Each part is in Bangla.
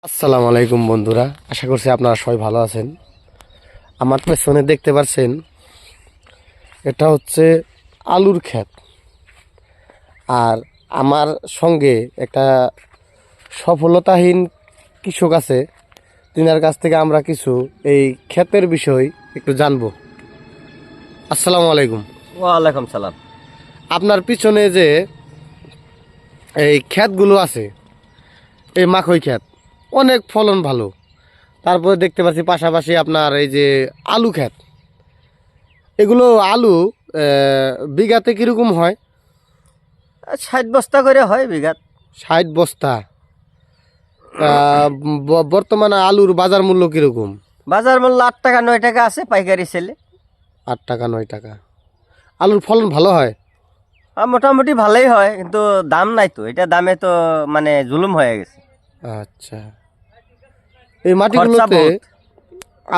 আসসালামু আলাইকুম বন্ধুরা, আশা করছি আপনারা সবাই ভালো আছেন। আমার পেছনে দেখতে পাচ্ছেন এটা হচ্ছে আলুর ক্ষেত। আর আমার সঙ্গে একটা সফলতাহীন কৃষক আছে, তিনার কাছ থেকে আমরা কিছু এই ক্ষেতের বিষয় একটু জানবো। আসসালামু আলাইকুম। ওয়ালাইকুম সালাম। আপনার পিছনে যে এই ক্ষেতগুলো আছে, এই মাখই ক্ষেত, অনেক ফলন ভালো। তারপরে দেখতে পাচ্ছি পাশাপাশি আপনার এই যে আলু ক্ষেত, এগুলো আলু বিঘাতে কীরকম হয়? 60 বস্তা করে হয় বিঘাত। 60 বস্তা। বর্তমানে আলুর বাজার মূল্য কীরকম? বাজার মূল্য 8 টাকা 9 টাকা আছে পাইকারি সেলে। 8 টাকা 9 টাকা। আলুর ফলন ভালো হয়? মোটামুটি ভালোই হয়, কিন্তু দাম নাই তো, এটা দামে তো মানে জুলুম হয়ে গেছে। আচ্ছা, এই মাটিগুলোতে বহুত।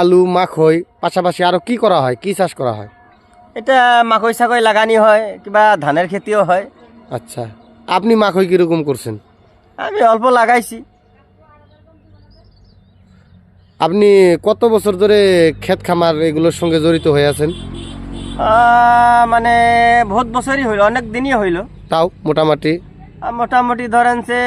আলু মাখই পাশাপাশি আরো কি করা হয়, কি চাষ করা হয়? এটা মাকৈ চাকৈ লাগানি হয়, কিবা ধানের খেতিও হয়। আচ্ছা, আপনি মাখই কীরকম করছেন? আমি অল্প লাগাইছি। আপনি কত বছর ধরে ক্ষেত খামার এগুলোর সঙ্গে জড়িত হয়ে আছেন? মানে বহুত বছরই হইল, অনেক দিনই হইল। তাও মোটামুটি মোটামুটি ধরেন সে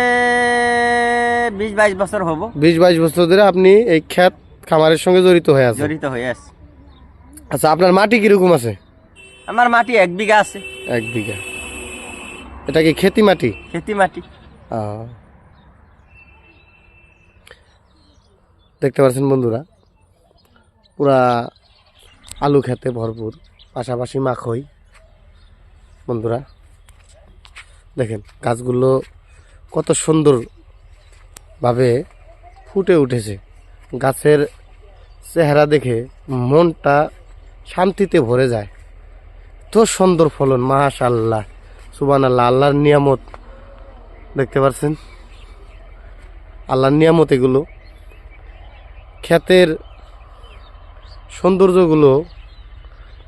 20-22 বছর হব। 20-22 বছর ধরে আপনি এই ক্ষেত খামারের সঙ্গে জড়িত হয়ে আছেন। জড়িত হয়ে আছে। আচ্ছা, আপনার মাটি কিরকম আছে? আমার মাটি 1 বিঘা আছে। 1 বিঘা। এটা কি খেতি মাটি? খেতি মাটি। দেখতে পাচ্ছেন বন্ধুরা, পুরা আলু খেতে ভরপুর, পাশাপাশি মাখই। বন্ধুরা দেখেন গাছগুলো কত সুন্দরভাবে ফুটে উঠেছে। গাছের চেহারা দেখে মনটা শান্তিতে ভরে যায়। তো সুন্দর ফলন, মাশাআল্লাহ, সুবহানাল্লাহ। আল্লাহর নিয়ামত, দেখতে পাচ্ছেন আল্লাহর নিয়ামত। এগুলো ক্ষেতের সৌন্দর্যগুলো,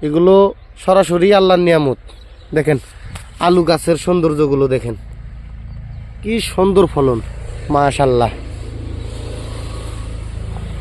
এগুলো সরাসরি আল্লাহর নিয়ামত। দেখেন আলু গাছের সৌন্দর্যগুলো দেখেন, কি সুন্দর ফলন, মাশাআল্লাহ।